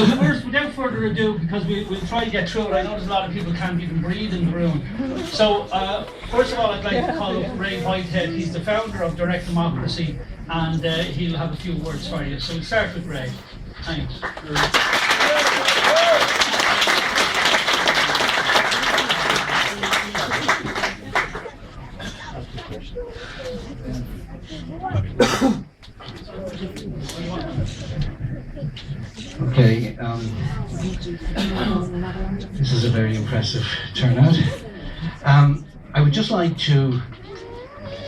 So first, without further ado, because we'll try to get through it, I know there's a lot of people can't even breathe in the room. So first of all, I'd like to call up Ray Whitehead. He's the founder of Direct Democracy, and he'll have a few words for you. So we'll start with Ray. Thanks. Okay, this is a very impressive turnout. I would just like to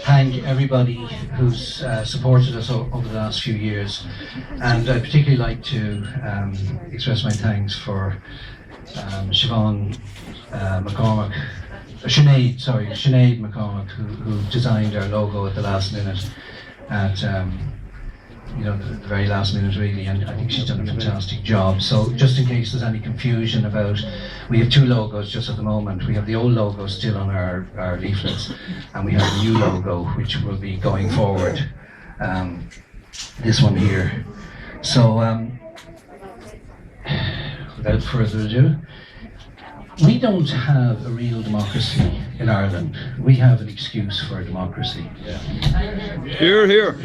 thank everybody who's supported us over the last few years, and I'd particularly like to express my thanks for Sinead McCormack, who designed our logo at the last minute, at the very last minute really, and I think she's done a fantastic job. So just in case there's any confusion about, we have two logos just at the moment. We have the old logo still on our leaflets, and we have the new logo which will be going forward, this one here. So without further ado, we don't have a real democracy in Ireland. We have an excuse for a democracy. Hear, hear.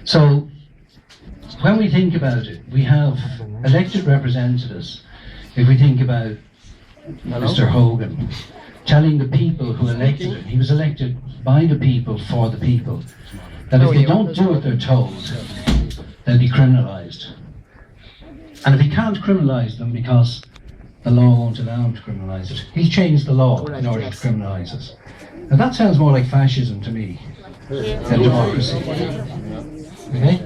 So, when we think about it, we have elected representatives. If we think about Mr. Hogan, telling the people who elected him, he was elected by the people for the people, that if they don't do what they're told, they'll be criminalised. And if he can't criminalise them because the law won't allow him to criminalise it, he'll change the law in order to criminalise it. Now that sounds more like fascism to me than democracy. Okay?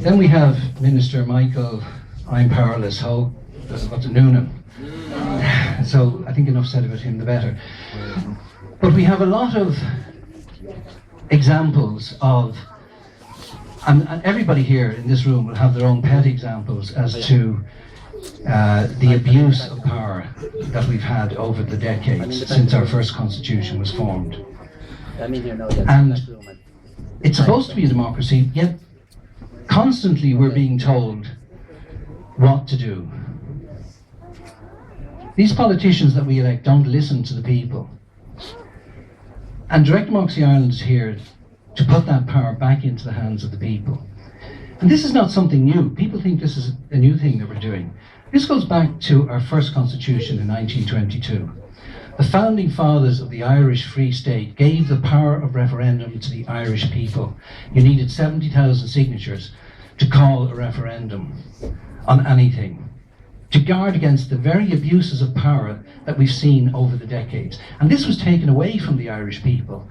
Then we have Minister Michael, I'm powerless, Noonan. So I think enough said about him, the better. But we have a lot of examples of, and everybody here in this room will have their own pet examples as to the abuse of power that we've had over the decades since our first constitution was formed. And it's supposed to be a democracy, yet constantly we're being told what to do. These politicians that we elect don't listen to the people. And Direct Democracy Ireland is here to put that power back into the hands of the people. And this is not something new. People think this is a new thing that we're doing. This goes back to our first constitution in 1922. The founding fathers of the Irish Free State gave the power of referendum to the Irish people. You needed 70,000 signatures to call a referendum on anything, to guard against the very abuses of power that we've seen over the decades. And this was taken away from the Irish people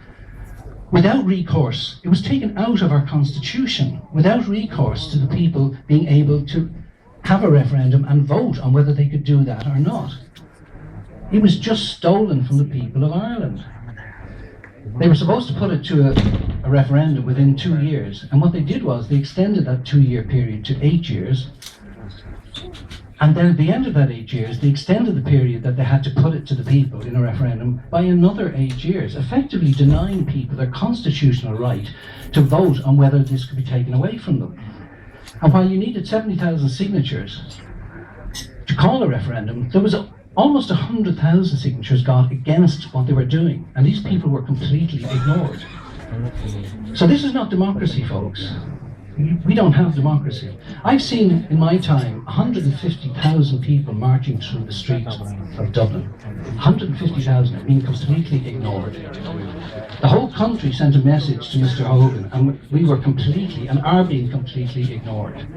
without recourse. It was taken out of our constitution without recourse to the people being able to have a referendum and vote on whether they could do that or not. It was just stolen from the people of Ireland. They were supposed to put it to a referendum within 2 years, and what they did was they extended that 2-year period to 8 years, and then at the end of that 8 years they extended the period that they had to put it to the people in a referendum by another 8 years, effectively denying people their constitutional right to vote on whether this could be taken away from them. And while you needed 70,000 signatures to call a referendum, there was almost 100,000 signatures got against what they were doing, and these people were completely ignored. So this is not democracy, folks. We don't have democracy. I've seen in my time 150,000 people marching through the streets of Dublin. 150,000 being completely ignored. The whole country sent a message to Mr. Hogan, and we were completely and are being completely ignored.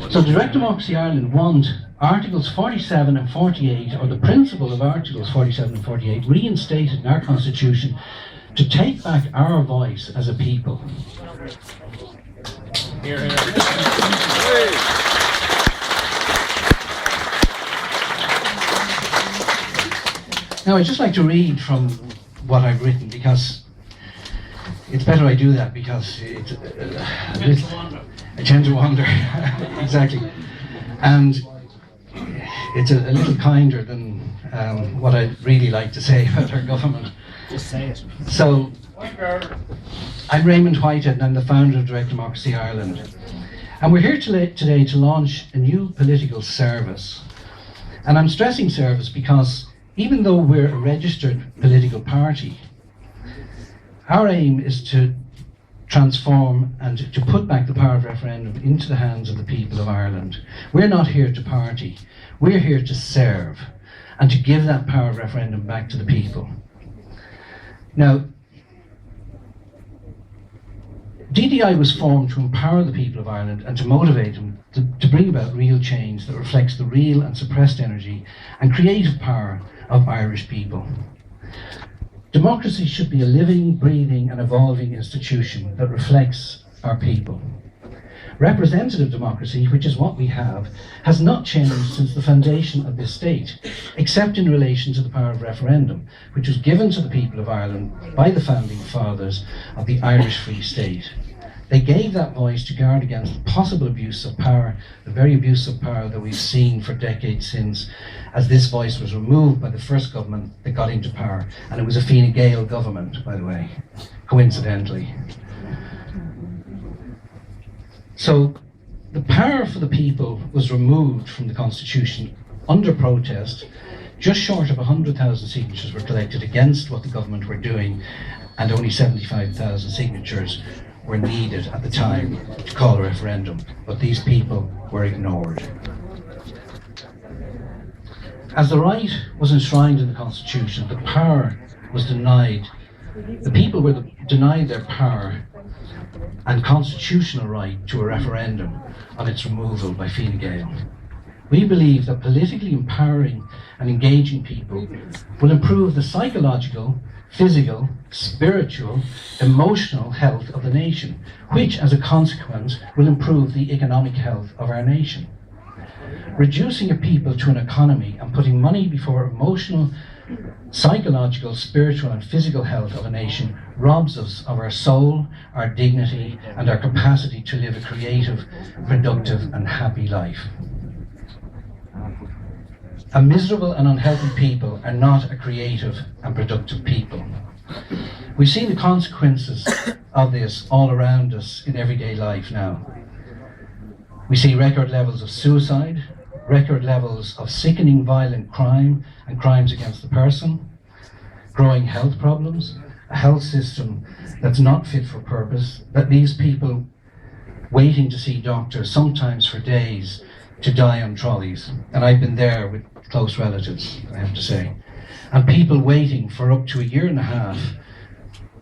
So Direct Democracy Ireland want Articles 47 and 48, or the principle of Articles 47 and 48, reinstated in our Constitution to take back our voice as a people. Here, here. Now I'd just like to read from what I've written, because it's better I do that, because it's I tend to wander. Exactly. And it's a little kinder than what I'd really like to say about our government. Just say it. So, I'm Raymond Whitehead and I'm the founder of Direct Democracy Ireland. And we're here today to launch a new political service. And I'm stressing service because even though we're a registered political party, our aim is to transform and to put back the power of referendum into the hands of the people of Ireland. We're not here to party, we're here to serve and to give that power of referendum back to the people. Now, DDI was formed to empower the people of Ireland and to motivate them to bring about real change that reflects the real and suppressed energy and creative power of Irish people. Democracy should be a living, breathing and evolving institution that reflects our people. Representative democracy, which is what we have, has not changed since the foundation of this state, except in relation to the power of referendum, which was given to the people of Ireland by the founding fathers of the Irish Free State. They gave that voice to guard against the possible abuse of power, the very abuse of power that we've seen for decades since, as this voice was removed by the first government that got into power. And it was a Fine Gael government, by the way, coincidentally. So the power for the people was removed from the Constitution under protest. Just short of 100,000 signatures were collected against what the government were doing, and only 75,000 signatures were needed at the time to call a referendum, but these people were ignored. As the right was enshrined in the Constitution, the power was denied. The people were denied their power and constitutional right to a referendum on its removal by Fine Gael. We believe that politically empowering and engaging people will improve the psychological, physical, spiritual, emotional health of the nation, which as a consequence will improve the economic health of our nation. Reducing a people to an economy and putting money before emotional, psychological, spiritual and physical health of a nation robs us of our soul, our dignity and our capacity to live a creative, productive and happy life. A miserable and unhealthy people are not a creative and productive people. We've seen the consequences of this all around us in everyday life now. We see record levels of suicide, record levels of sickening violent crime and crimes against the person, growing health problems, a health system that's not fit for purpose, that leaves people waiting to see doctors, sometimes for days, to die on trolleys. And I've been there with close relatives, I have to say. And people waiting for up to a year and a half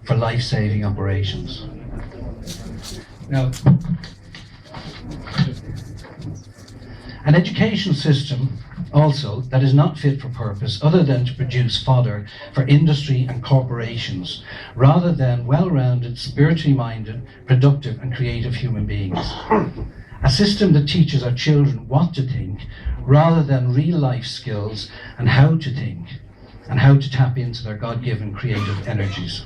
for life-saving operations. Now, an education system also that is not fit for purpose other than to produce fodder for industry and corporations rather than well-rounded, spiritually minded, productive and creative human beings. A system that teaches our children what to think rather than real life skills and how to think and how to tap into their God-given creative energies.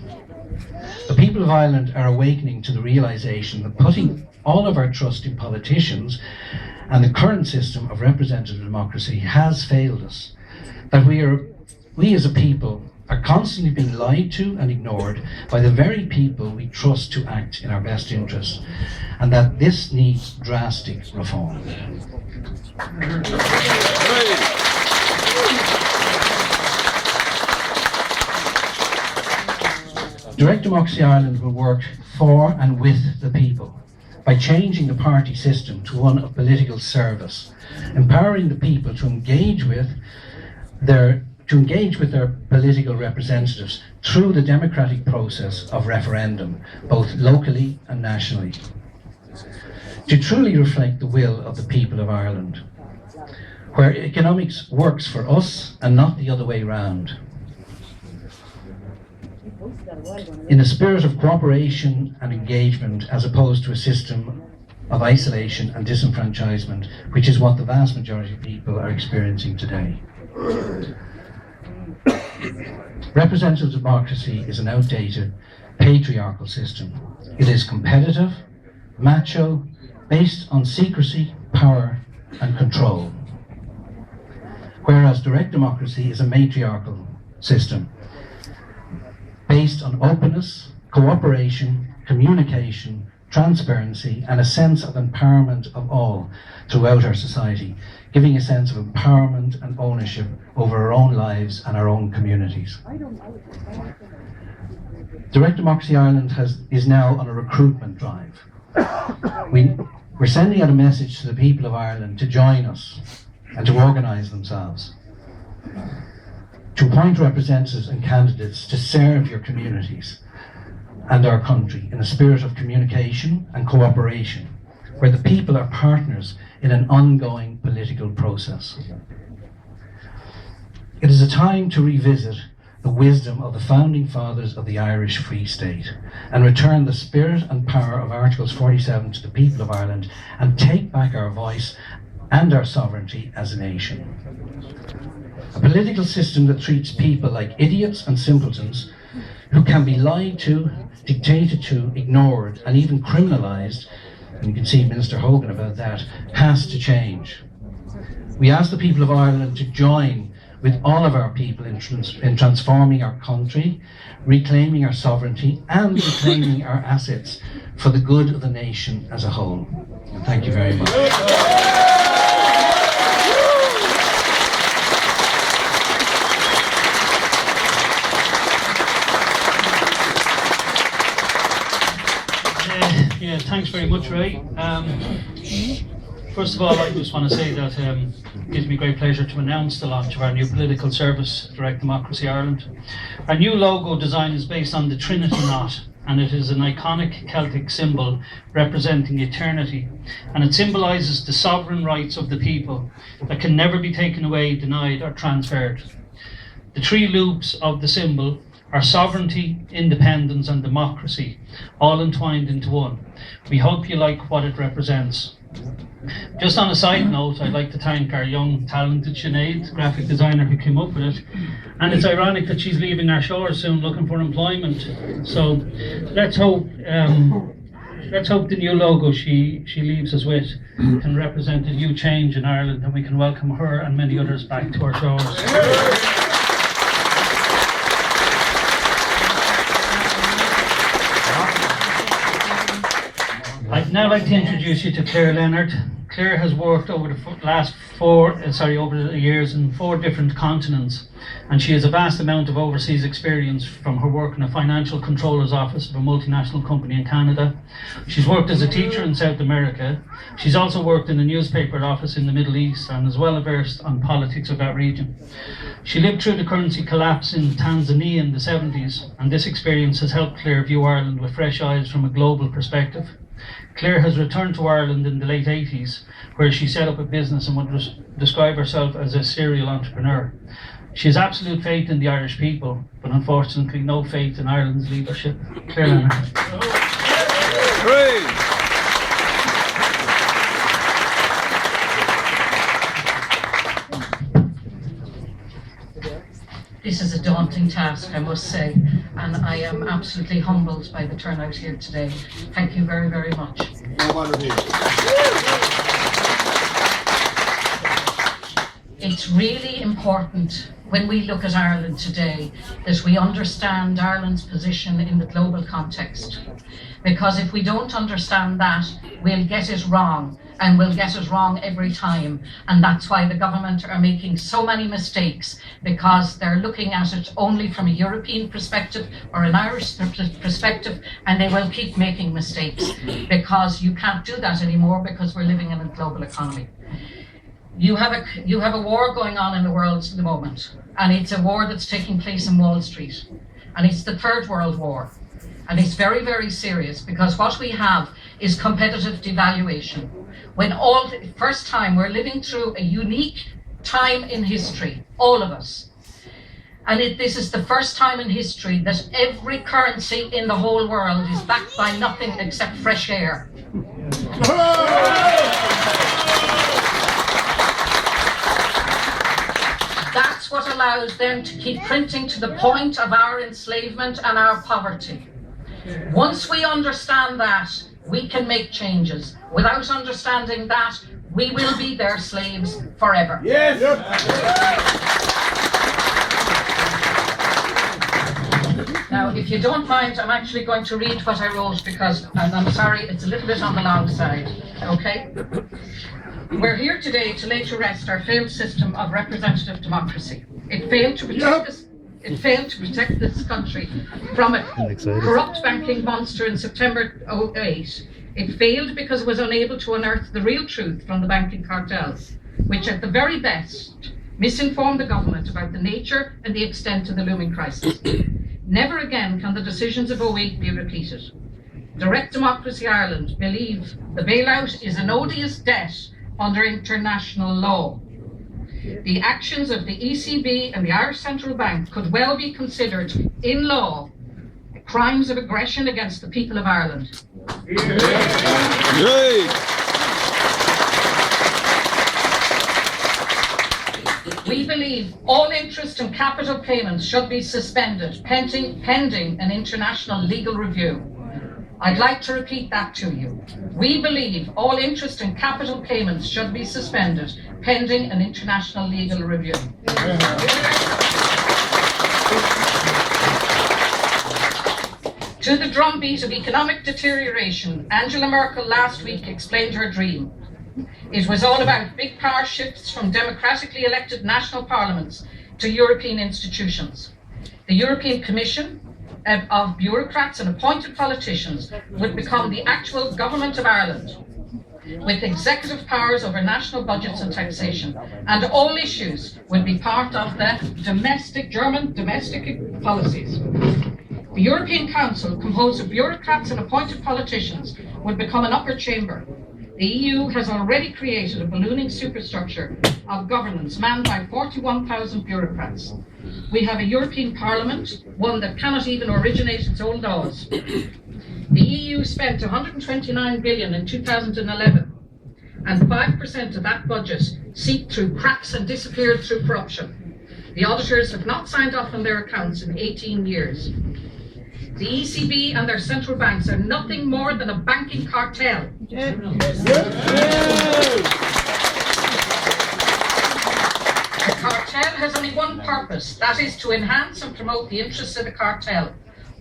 The people of Ireland are awakening to the realisation that putting all of our trust in politicians and the current system of representative democracy has failed us. That we as a people are constantly being lied to and ignored by the very people we trust to act in our best interests, and that this needs drastic reform. Direct Democracy Ireland will work for and with the people by changing the party system to one of political service, empowering the people to engage with their political representatives through the democratic process of referendum, both locally and nationally, to truly reflect the will of the people of Ireland, where economics works for us and not the other way round. In a spirit of cooperation and engagement as opposed to a system of isolation and disenfranchisement, which is what the vast majority of people are experiencing today. Representative democracy is an outdated, patriarchal system. It is competitive, macho, based on secrecy, power and control. Whereas direct democracy is a matriarchal system based on openness, cooperation, communication, transparency, and a sense of empowerment of all throughout our society, giving a sense of empowerment and ownership over our own lives and our own communities. Direct Democracy Ireland is now on a recruitment drive. We're sending out a message to the people of Ireland to join us and to organise themselves, to appoint representatives and candidates to serve your communities and our country in a spirit of communication and cooperation, where the people are partners in an ongoing political process. It is a time to revisit the wisdom of the founding fathers of the Irish Free State and return the spirit and power of Articles 47 to the people of Ireland and take back our voice and our sovereignty as a nation. A political system that treats people like idiots and simpletons who can be lied to, dictated to, ignored, and even criminalised, and you can see Minister Hogan about that, has to change. We ask the people of Ireland to join with all of our people in transforming our country, reclaiming our sovereignty, and reclaiming our assets for the good of the nation as a whole. Thank you very much. Yeah, thanks very much, Ray. First of all, I just want to say that it gives me great pleasure to announce the launch of our new political service, Direct Democracy Ireland. Our new logo design is based on the Trinity knot, and it is an iconic Celtic symbol representing eternity, and it symbolises the sovereign rights of the people that can never be taken away, denied or transferred. The three loops of the symbol are sovereignty, independence and democracy, all entwined into one. We hope you like what it represents. Just on a side note, I'd like to thank our young, talented Sinead, graphic designer, who came up with it. And it's ironic that she's leaving our shores soon looking for employment. So let's hope the new logo she leaves us with can represent a new change in Ireland, and we can welcome her and many others back to our shores. I'd now like to introduce you to Claire Leonard. Claire has worked over the years in 4 different continents, and she has a vast amount of overseas experience from her work in a financial controller's office of a multinational company in Canada. She's worked as a teacher in South America. She's also worked in a newspaper office in the Middle East and is well versed on politics of that region. She lived through the currency collapse in Tanzania in the 70s, and this experience has helped Claire view Ireland with fresh eyes from a global perspective. Claire has returned to Ireland in the late 80s, where she set up a business and would describe herself as a serial entrepreneur. She has absolute faith in the Irish people, but unfortunately no faith in Ireland's leadership. Claire Leonard. This is a daunting task, I must say, and I am absolutely humbled by the turnout here today. Thank you very, very much. It's really important when we look at Ireland today that we understand Ireland's position in the global context. Because if we don't understand that, we'll get it wrong, and we'll get it wrong every time. And that's why the government are making so many mistakes, because they're looking at it only from a European perspective or an Irish perspective, and they will keep making mistakes, because you can't do that anymore, because we're living in a global economy. You have a war going on in the world at the moment, and it's a war that's taking place in Wall Street, and it's the Third World War. And it's very, very serious, because what we have is competitive devaluation. First time we're living through a unique time in history, all of us. And this is the first time in history that every currency in the whole world is backed by nothing except fresh air. That's what allows them to keep printing to the point of our enslavement and our poverty. Once we understand that, we can make changes. Without understanding that, we will be their slaves forever. Yes. Now, if you don't mind, I'm actually going to read what I wrote because, and I'm sorry, it's a little bit on the long side, okay? We're here today to lay to rest our failed system of representative democracy. It failed to protect this country from a corrupt banking monster in September 2008. It failed because it was unable to unearth the real truth from the banking cartels, which at the very best misinformed the government about the nature and the extent of the looming crisis. Never again can the decisions of 2008 be repeated. Direct Democracy Ireland believe the bailout is an odious debt under international law. The actions of the ECB and the Irish Central Bank could well be considered, in law, crimes of aggression against the people of Ireland. Yay! We believe all interest and capital payments should be suspended pending an international legal review. I'd like to repeat that to you. We believe all interest and capital payments should be suspended pending an international legal review. To the drumbeat of economic deterioration, Angela Merkel last week explained her dream. It was all about big power shifts from democratically elected national parliaments to European institutions. The European Commission of bureaucrats and appointed politicians would become the actual government of Ireland, with executive powers over national budgets and taxation, and all issues would be part of the German domestic policies. The European Council, composed of bureaucrats and appointed politicians, would become an upper chamber. The EU has already created a ballooning superstructure of governance manned by 41,000 bureaucrats. We have a European Parliament, one that cannot even originate its own laws. The EU spent 129 billion in 2011, and 5% of that budget seeped through cracks and disappeared through corruption. The auditors have not signed off on their accounts in 18 years. The ECB and their central banks are nothing more than a banking cartel. The cartel has only one purpose, that is to enhance and promote the interests of the cartel.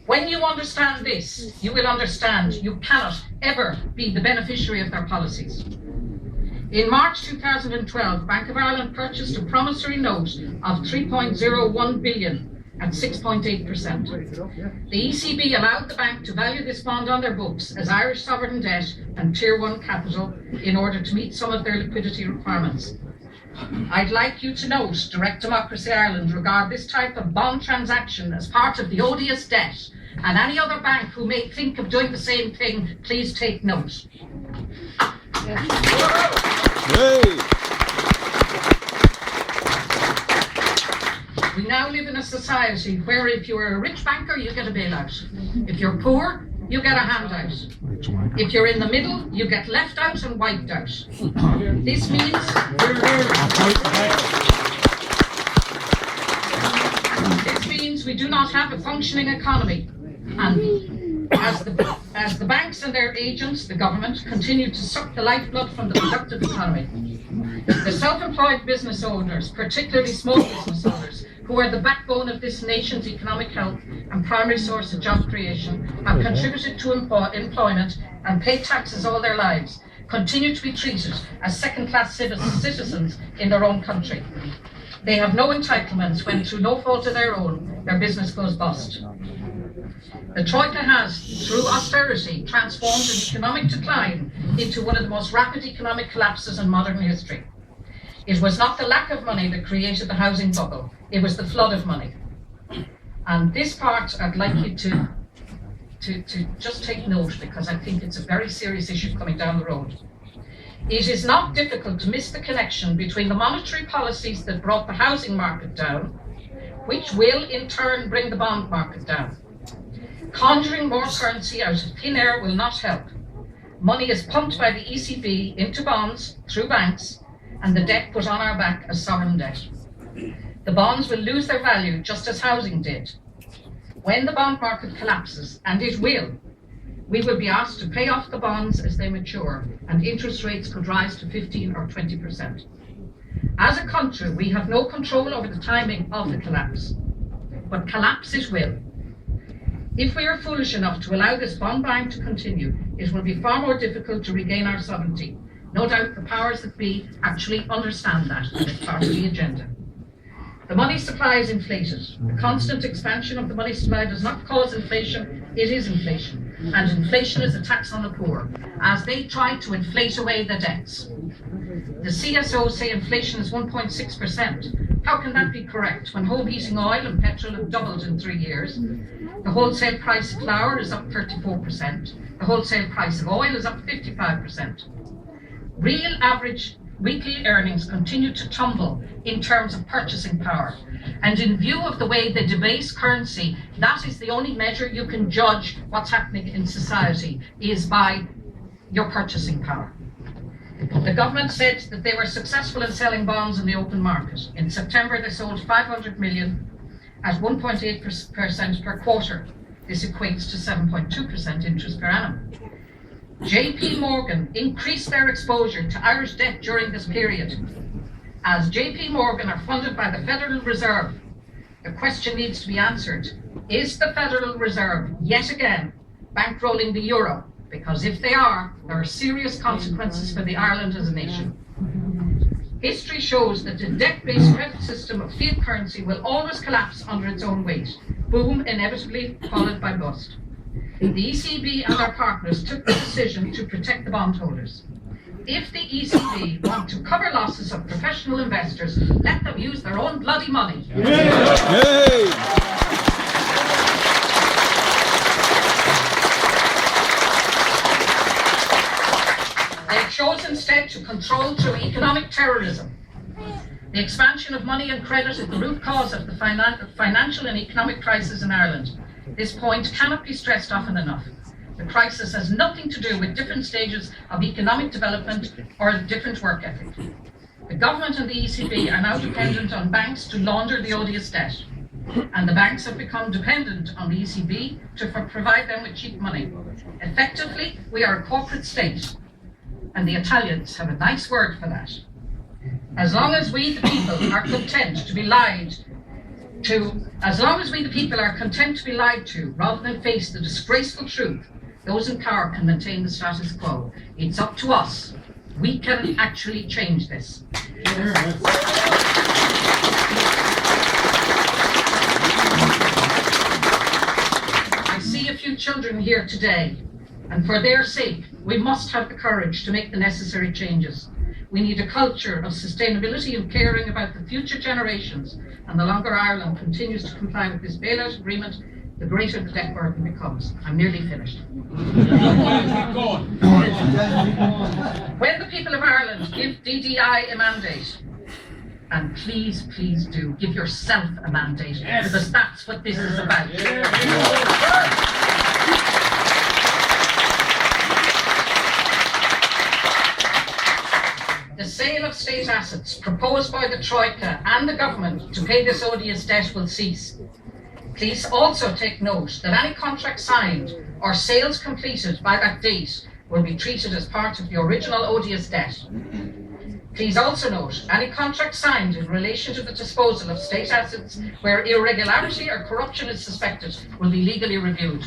When you understand this, you will understand you cannot ever be the beneficiary of their policies. In March 2012, Bank of Ireland purchased a promissory note of 3.01 billion at 6.8%. The ECB allowed the bank to value this bond on their books as Irish sovereign debt and Tier 1 capital in order to meet some of their liquidity requirements. I'd like you to note Direct Democracy Ireland regard this type of bond transaction as part of the odious debt, and any other bank who may think of doing the same thing, please take note. Yay! We now live in a society where if you are a rich banker, you get a bailout. If you're poor, you get a handout. If you're in the middle, you get left out and wiped out. This means we do not have a functioning economy. And as the banks and their agents, the government, continue to suck the lifeblood from the productive economy. The self-employed business owners, particularly small business owners, who are the backbone of this nation's economic health and primary source of job creation, have contributed to employment and paid taxes all their lives, continue to be treated as second-class citizens in their own country. They have no entitlements when, through no fault of their own, their business goes bust. The Troika has, through austerity, transformed an economic decline into one of the most rapid economic collapses in modern history. It was not the lack of money that created the housing bubble, it was the flood of money. And this part I'd like you to just take note, because I think it's a very serious issue coming down the road. It is not difficult to miss the connection between the monetary policies that brought the housing market down, which will in turn bring the bond market down. Conjuring more currency out of thin air will not help. Money is pumped by the ECB into bonds through banks, and the debt put on our back as sovereign debt. The bonds will lose their value just as housing did. When the bond market collapses, and it will, we will be asked to pay off the bonds as they mature, and interest rates could rise to 15 or 20%. As a country, we have no control over the timing of the collapse, but collapse it will. If we are foolish enough to allow this bond buying to continue, it will be far more difficult to regain our sovereignty. No doubt the powers that be actually understand that, and it's part of the agenda. The money supply is inflated. The constant expansion of the money supply does not cause inflation, it is inflation. And inflation is a tax on the poor, as they try to inflate away the debts. The CSO say inflation is 1.6%. How can that be correct when home heating oil and petrol have doubled in 3 years? The wholesale price of flour is up 34%. The wholesale price of oil is up 55%. Real average weekly earnings continue to tumble in terms of purchasing power. And in view of the way they debase currency, that is the only measure you can judge what's happening in society, is by your purchasing power. The government said that they were successful in selling bonds in the open market. In September, they sold 500 million at 1.8% per quarter. This equates to 7.2% interest per annum. JP Morgan increased their exposure to Irish debt during this period. As JP Morgan are funded by the Federal Reserve, the question needs to be answered. Is the Federal Reserve yet again bankrolling the euro? Because if they are, there are serious consequences for the Ireland as a nation. History shows that the debt-based credit system of fiat currency will always collapse under its own weight. Boom, inevitably followed by bust. The ECB and our partners took the decision to protect the bondholders. If the ECB want to cover losses of professional investors, let them use their own bloody money. Yay! They've chosen instead to control through economic terrorism. The expansion of money and credit is the root cause of the financial and economic crisis in Ireland. This point cannot be stressed often enough. The crisis has nothing to do with different stages of economic development or different work ethic. The government and the ECB are now dependent on banks to launder the odious debt. And the banks have become dependent on the ECB to provide them with cheap money. Effectively, we are a corporate state. And the Italians have a nice word for that. As long as we, the people, are content to be lied to, rather than face the disgraceful truth, those in power can maintain the status quo. It's up to us. We can actually change this. I see a few children here today, and for their sake, we must have the courage to make the necessary changes. We need a culture of sustainability and caring about the future generations, and the longer Ireland continues to comply with this bailout agreement, the greater the debt burden becomes. I'm nearly finished. When the people of Ireland give DDI a mandate, and please, please do, give yourself a mandate, because that's what this is about. The sale of state assets proposed by the Troika and the government to pay this odious debt will cease. Please also take note that any contract signed or sales completed by that date will be treated as part of the original odious debt. Please also note any contract signed in relation to the disposal of state assets where irregularity or corruption is suspected will be legally reviewed.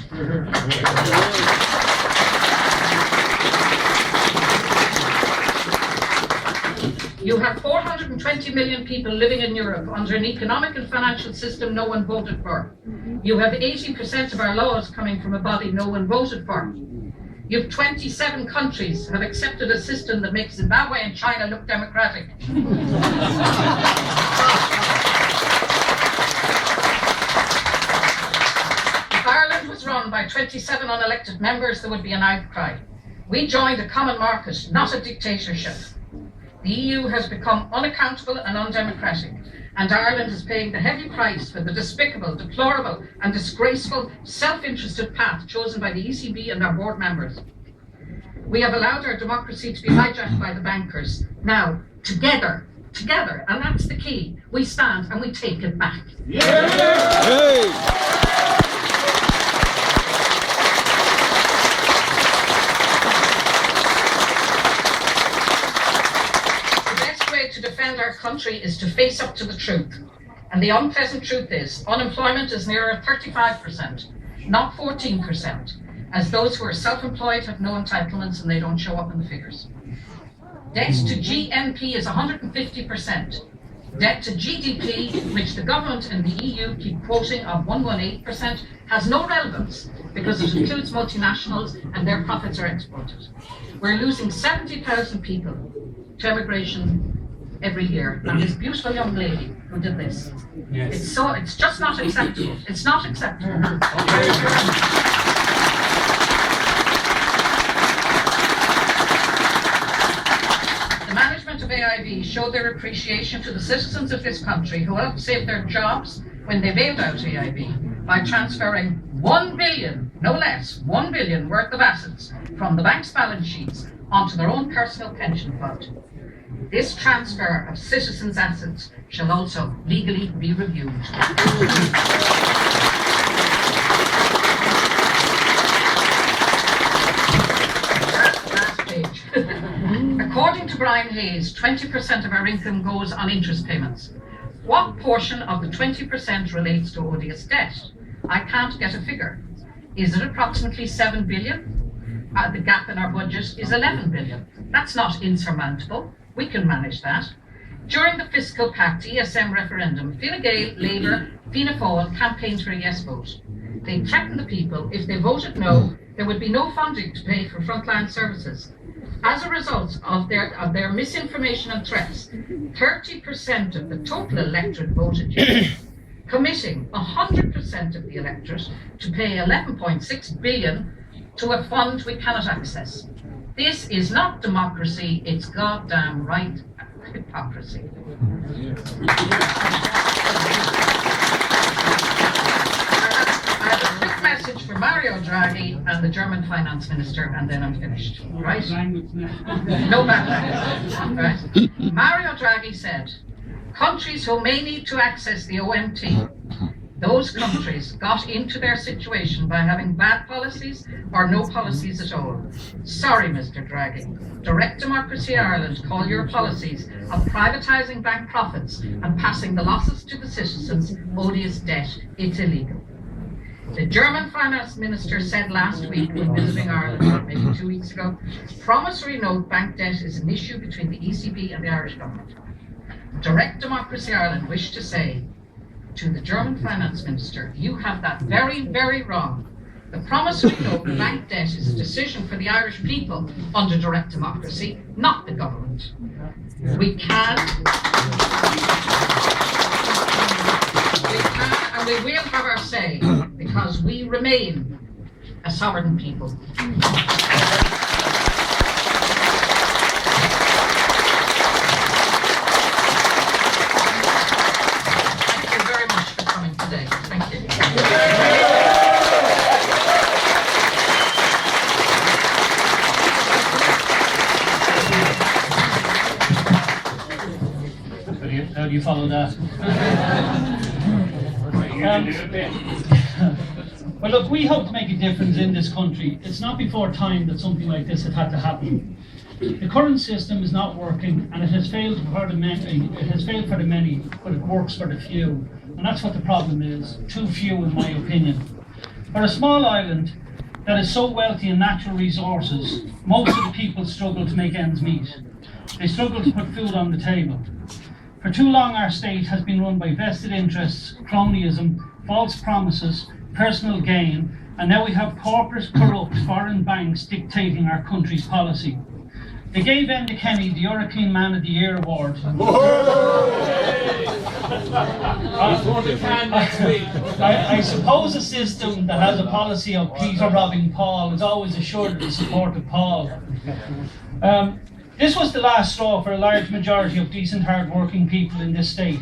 You have 420 million people living in Europe under an economic and financial system no one voted for. You have 80% of our laws coming from a body no one voted for. You have 27 countries have accepted a system that makes Zimbabwe and China look democratic. If Ireland was run by 27 unelected members, there would be an outcry. We joined a common market, not a dictatorship. The EU has become unaccountable and undemocratic, and Ireland is paying the heavy price for the despicable, deplorable and disgraceful self-interested path chosen by the ECB and our board members. We have allowed our democracy to be hijacked by the bankers. Now, together, and that's the key, we stand and we take it back. Hey! To defend our country is to face up to the truth. And the unpleasant truth is, unemployment is nearer 35%. not 14%, as those who are self-employed have no entitlements and they don't show up in the figures. Debt to GNP is 150%. Debt to GDP, which the government and the EU keep quoting of 118%, has no relevance because it includes multinationals and their profits are exported. We're losing 70,000 people to immigration every year. And this beautiful young lady who did this. Yes. It's just not acceptable. It's not acceptable. The management of AIB showed their appreciation to the citizens of this country who helped save their jobs when they bailed out AIB by transferring 1 billion, no less, 1 billion worth of assets from the bank's balance sheets onto their own personal pension fund. This transfer of citizens' assets shall also legally be reviewed. Last page. According to Brian Hayes, 20% of our income goes on interest payments. What portion of the 20% relates to odious debt? I can't get a figure. Is it approximately 7 billion? The gap in our budget is 11 billion. That's not insurmountable. We can manage that. During the Fiscal Pact ESM referendum, Fine Gael, Labour, Fianna Fáil campaigned for a yes vote. They threatened the people if they voted no, there would be no funding to pay for frontline services. As a result of their misinformation and threats, 30% of the total electorate voted yes, committing 100% of the electorate to pay 11.6 billion to a fund we cannot access. This is not democracy, it's goddamn right hypocrisy. I have a quick message for Mario Draghi and the German finance minister, and then I'm finished. Right? No bad language. Right. Mario Draghi said, countries who may need to access the OMT, those countries got into their situation by having bad policies or no policies at all. Sorry, Mr. Draghi. Direct Democracy Ireland call your policies of privatising bank profits and passing the losses to the citizens odious debt. It's illegal. The German finance minister said last week when visiting Ireland, maybe 2 weeks ago, promissory note bank debt is an issue between the ECB and the Irish government. Direct Democracy Ireland wished to say to the German finance minister, you have that very, very wrong. The promissory note bank debt is a decision for the Irish people under direct democracy, not the government. We can and we will have our say because we remain a sovereign people. How do you follow that? Well, look, we hope to make a difference in this country. It's not before time that something like this had to happen. The current system is not working, and it has failed for the many. It has failed for the many, but it works for the few, and that's what the problem is. Too few, in my opinion. For a small island that is so wealthy in natural resources, most of the people struggle to make ends meet. They struggle to put food on the table. For too long, our state has been run by vested interests, cronyism, false promises, personal gain, and now we have corporate, corrupt foreign banks dictating our country's policy. They gave Enda Kenny the European Man of the Year award. I suppose a system that has a policy of Peter robbing Paul is always assured the support of Paul. This was the last straw for a large majority of decent, hard-working people in this state.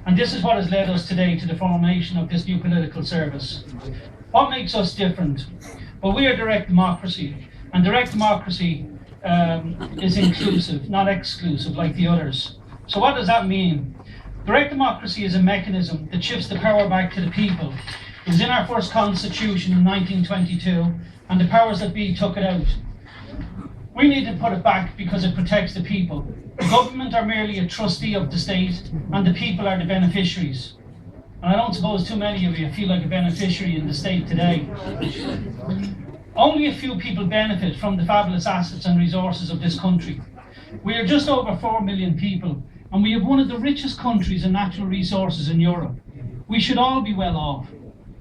And this is what has led us today to the formation of this new political service. What makes us different? Well, we are direct democracy. And direct democracy is inclusive, not exclusive like the others. So what does that mean? Direct democracy is a mechanism that shifts the power back to the people. It was in our first constitution in 1922, and the powers that be took it out. We need to put it back because it protects the people. The government are merely a trustee of the state, and the people are the beneficiaries. and I don't suppose too many of you feel like a beneficiary in the state today. Only a few people benefit from the fabulous assets and resources of this country. We are just over 4 million people, and we have one of the richest countries in natural resources in Europe. We should all be well off.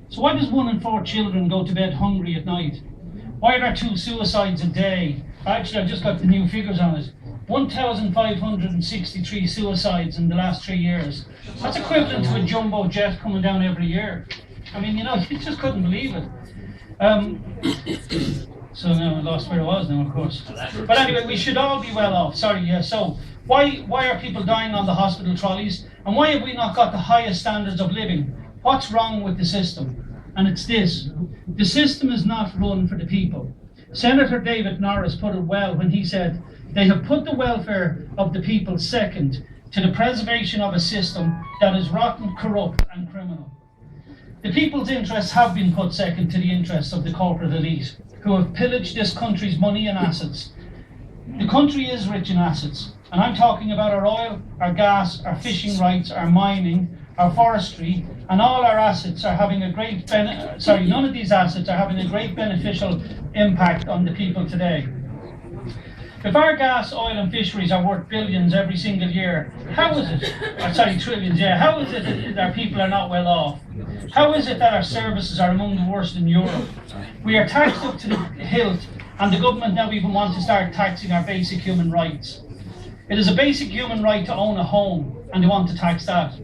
So why does 1 in 4 children go to bed hungry at night? Why are there 2 suicides a day? Actually, I just got the new figures on it. 1,563 suicides in the last 3 years. That's equivalent to a jumbo jet coming down every year. I mean, you know, you just couldn't believe it. So now I lost where I was now, of course. But anyway, we should all be well off. Sorry, yeah. So why are people dying on the hospital trolleys? And why have we not got the highest standards of living? What's wrong with the system? And it's this. The system is not run for the people. Senator David Norris put it well when he said, they have put the welfare of the people second to the preservation of a system that is rotten, corrupt and criminal. The people's interests have been put second to the interests of the corporate elite, who have pillaged this country's money and assets. The country is rich in assets, and I'm talking about our oil, our gas, our fishing rights, our mining, our forestry, and all our assets are having a great none of these assets are having a great beneficial impact on the people today. If our gas, oil and fisheries are worth billions every single year, how is it, trillions, yeah, how is it that our people are not well off? How is it that our services are among the worst in Europe? We are taxed up to the hilt, and the government now even wants to start taxing our basic human rights. It is a basic human right to own a home, and they want to tax that.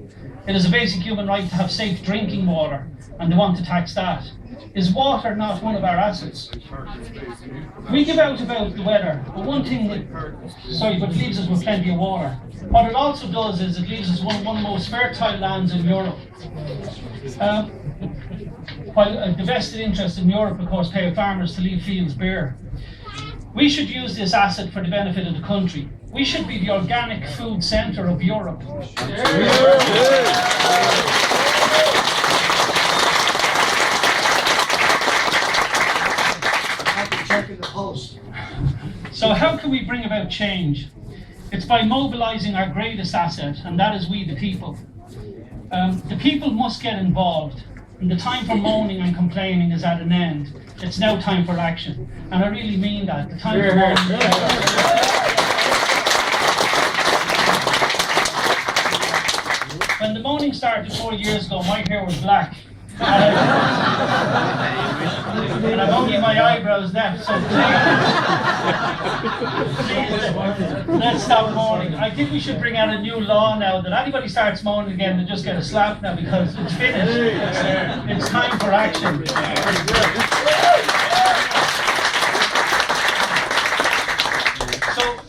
It is a basic human right to have safe drinking water, and they want to tax that. Is water not one of our assets? We give out about the weather, but but it leaves us with plenty of water. What it also does is it leaves us one of the most fertile lands in Europe. While the vested interest in Europe, of course, pay farmers to leave fields bare. We should use this asset for the benefit of the country. We should be the organic food centre of Europe. So how can we bring about change? It's by mobilising our greatest asset, and that is we, the people. The people must get involved, and the time for moaning and complaining is at an end. It's now time for action, and I really mean that. The time for moaning. When the moaning started 4 years ago, my hair was black. And I've only my eyebrows left, so please, let's stop moaning. I think we should bring out a new law now that anybody starts moaning again, they just get a slap now because it's finished. It's time for action.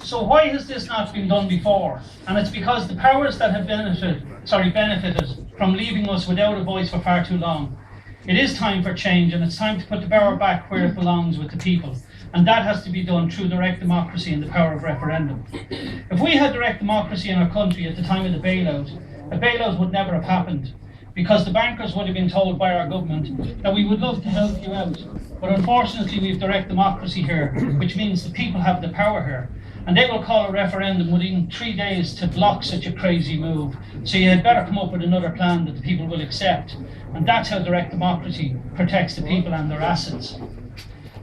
So why has this not been done before? And it's because the powers that have benefited from leaving us without a voice for far too long. It is time for change, and it's time to put the power back where it belongs, with the people. And that has to be done through direct democracy and the power of referendum. If we had direct democracy in our country at the time of the bailout, a bailout would never have happened, because the bankers would have been told by our government that we would love to help you out. But unfortunately, we have direct democracy here, which means the people have the power here. And they will call a referendum within 3 days to block such a crazy move. So you had better come up with another plan that the people will accept. And that's how direct democracy protects the people and their assets.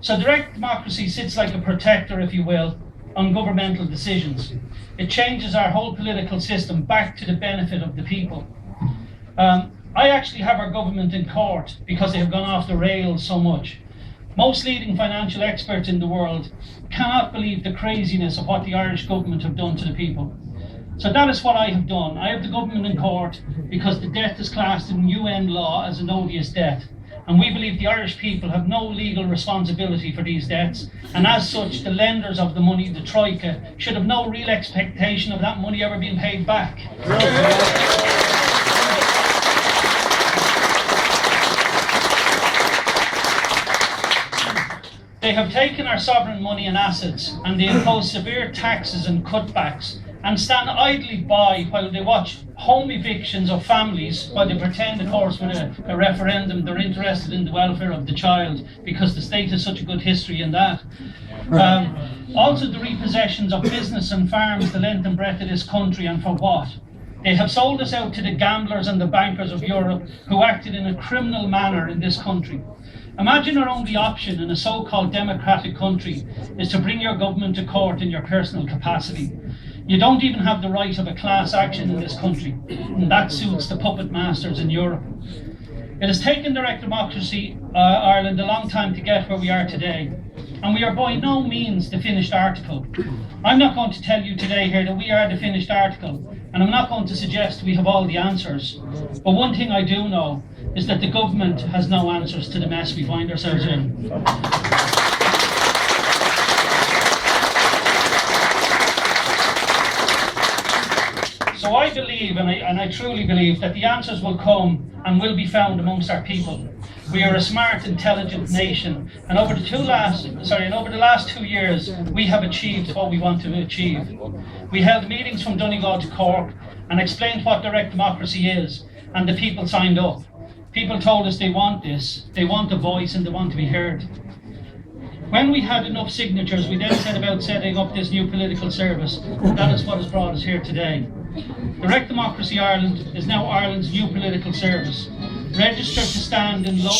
So direct democracy sits like a protector, if you will, on governmental decisions. It changes our whole political system back to the benefit of the people. I actually have our government in court because they have gone off the rails so much. Most leading financial experts in the world cannot believe the craziness of what the Irish government have done to the people. So that is what I have done. I have the government in court because the debt is classed in UN law as an odious debt. And we believe the Irish people have no legal responsibility for these debts. And as such, the lenders of the money, the Troika, should have no real expectation of that money ever being paid back. They have taken our sovereign money and assets, and they impose severe taxes and cutbacks, and stand idly by while they watch home evictions of families, while they pretend, of course, with a referendum they're interested in the welfare of the child, because the state has such a good history in that. Also the repossessions of business and farms the length and breadth of this country, and for what? They have sold us out to the gamblers and the bankers of Europe who acted in a criminal manner in this country. Imagine our only option in a so-called democratic country is to bring your government to court in your personal capacity. You don't even have the right of a class action in this country, and that suits the puppet masters in Europe. It has taken direct democracy, Ireland, a long time to get where we are today, and we are by no means the finished article. I'm not going to tell you today here that we are the finished article, and I'm not going to suggest we have all the answers. But one thing I do know is that the government has no answers to the mess we find ourselves in. So I believe, and I truly believe, that the answers will come and will be found amongst our people. We are a smart, intelligent nation, and over the last 2 years, we have achieved what we want to achieve. We held meetings from Donegal to Cork and explained what direct democracy is, and the people signed up. People told us they want this, they want a voice, and they want to be heard. When we had enough signatures, we then set about setting up this new political service. That is what has brought us here today. Direct Democracy Ireland is now Ireland's new political service, registered to stand in local,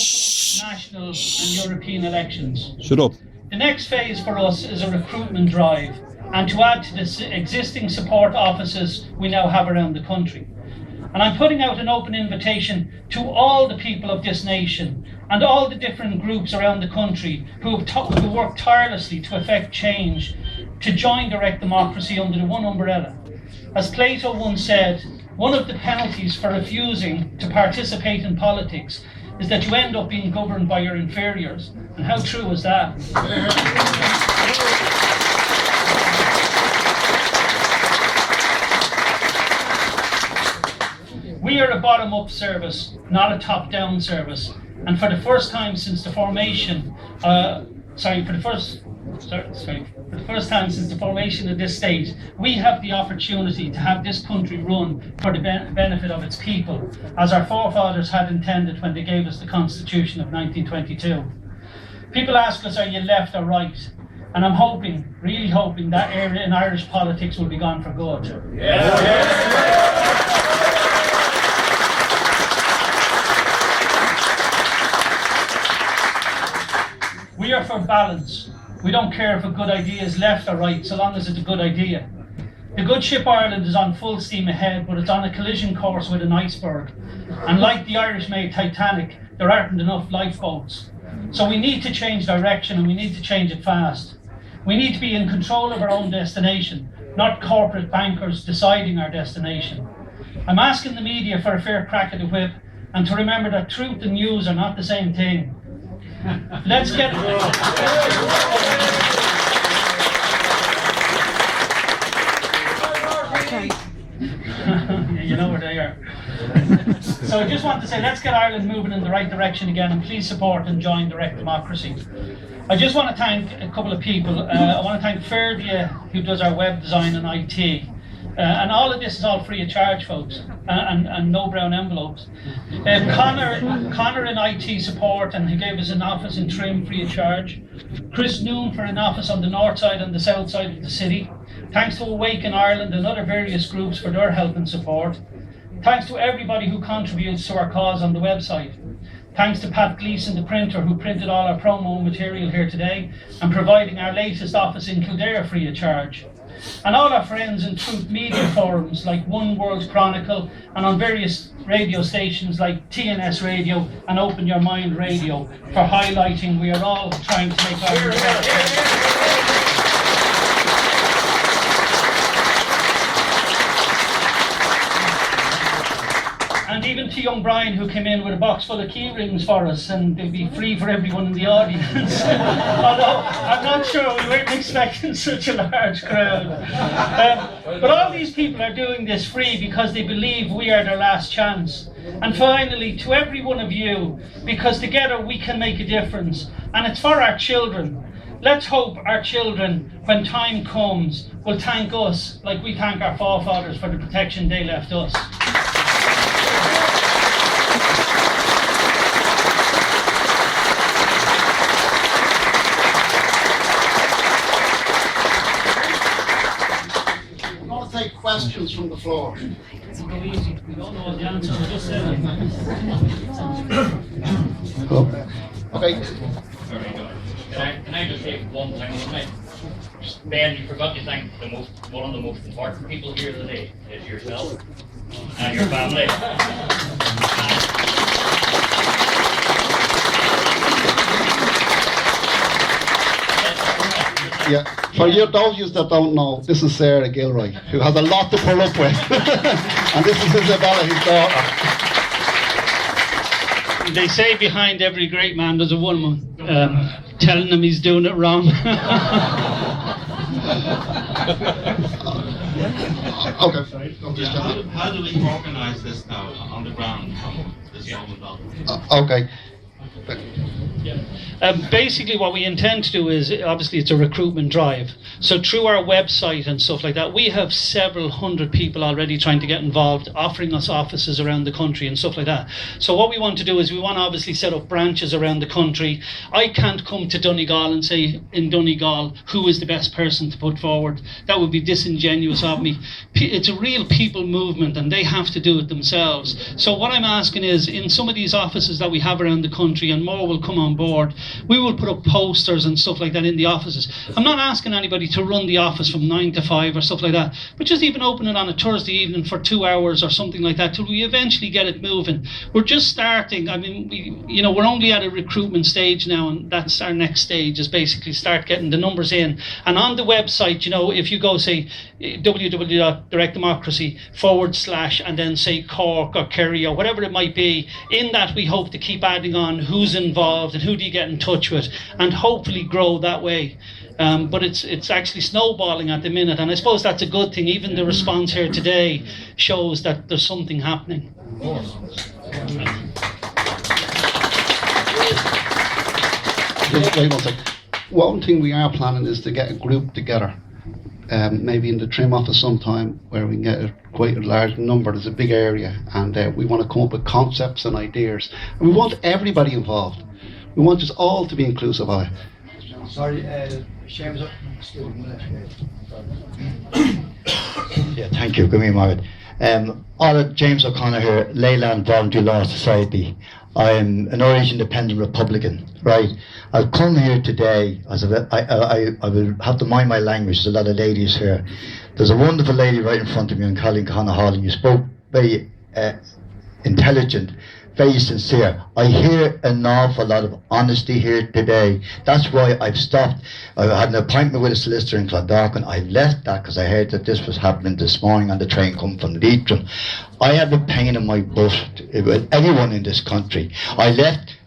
national and European elections. Shut up. The next phase for us is a recruitment drive, and to add to the existing support offices we now have around the country. And I'm putting out an open invitation to all the people of this nation and all the different groups around the country who have worked tirelessly to effect change, to join direct democracy under the one umbrella. As Plato once said, one of the penalties for refusing to participate in politics is that you end up being governed by your inferiors. And how true is that? We are a bottom-up service, not a top-down service. And for the first time since the formation, for the first time since the formation of this state, we have the opportunity to have this country run for the benefit of its people, as our forefathers had intended when they gave us the Constitution of 1922. People ask us, are you left or right? And I'm hoping, really hoping, that area in Irish politics will be gone for good. We are for balance. We don't care if a good idea is left or right, so long as it's a good idea. The good ship Ireland is on full steam ahead, but it's on a collision course with an iceberg. And like the Irish-made Titanic, there aren't enough lifeboats. So we need to change direction, and we need to change it fast. We need to be in control of our own destination, not corporate bankers deciding our destination. I'm asking the media for a fair crack at the whip, and to remember that truth and news are not the same thing. Let's get you know where they are. So I just want to say, let's get Ireland moving in the right direction again, and please support and join direct democracy. I just want to thank a couple of people. I want to thank Ferdia, who does our web design and IT. And all of this is all free of charge, folks, and no brown envelopes. Connor in IT support, and he gave us an office in Trim free of charge. Chris Noon for an office on the north side and the south side of the city. Thanks to Awaken Ireland and other various groups for their help and support. Thanks to everybody who contributes to our cause on the website. Thanks to Pat Gleeson, the printer, who printed all our promo material here today and providing our latest office in Kildare free of charge. And all our friends in truth media forums like One World Chronicle, and on various radio stations like TNS Radio and Open Your Mind Radio for highlighting we are all trying to make Ireland better. And even to young Brian, who came in with a box full of key rings for us, and they'd be free for everyone in the audience. Although I'm not sure, we weren't expecting such a large crowd. But all these people are doing this free because they believe we are their last chance. And finally, to every one of you, because together we can make a difference, and it's for our children. Let's hope our children, when time comes, will thank us like we thank our forefathers for the protection they left us. questions from the floor? It's so easy. We don't know the answer. We just said it. Okay. Very good. Can I just say one thing? Ben, you forgot to thank one of the most important people here today is yourself and your family. Yeah. For you, those of you that don't know, this is Sarah Gilroy, who has a lot to pull up with. And this is Isabella, his daughter. They say behind every great man there's a woman telling him he's doing it wrong. Okay. How do we organise this now on the ground from this moment on? Okay. Basically what we intend to do is, obviously it's a recruitment drive. So through our website and stuff like that, we have several hundred people already trying to get involved, offering us offices around the country and stuff like that. So what we want to do is we want to obviously set up branches around the country. I can't come to Donegal and say in Donegal who is the best person to put forward. That would be disingenuous of me. It's a real people movement and they have to do it themselves. So what I'm asking is, in some of these offices that we have around the country, and more will come on board, we will put up posters and stuff like that in the offices. I'm not asking anybody to run the office from 9 to 5 or stuff like that, but just even open it on a Thursday evening for 2 hours or something like that till we eventually get it moving. We're just starting. I mean, we're only at a recruitment stage now, and that's our next stage, is basically start getting the numbers in. And on the website, if you go say www.directdemocracy / and then say Cork or Kerry or whatever it might be, in that we hope to keep adding on who's involved and who do you get in touch with, and hopefully grow that way. But it's actually snowballing at the minute, and I suppose that's a good thing. Even the response here today shows that there's something happening. Just wait 1 second. One thing we are planning is to get a group together, maybe in the trim office sometime, where we can get quite a large number. There's a big area, and we want to come up with concepts and ideas. And we want everybody involved. We want us all to be inclusive of it. Sorry, Seamus up. Yeah, thank you. Good evening, Margaret. All James O'Connor here, Leyland Voluntary Law Society. I'm an Irish Independent Republican, right? I've come here today, I will have to mind my language, there's a lot of ladies here. There's a wonderful lady right in front of me, Colleen Conagall, and you spoke very intelligent, very sincere. I hear an awful lot of honesty here today. That's why I've stopped. I had an appointment with a solicitor in Clondalkin. I left that because I heard that this was happening this morning on the train coming from Leitrim. I have a pain in my butt with anyone in this country. I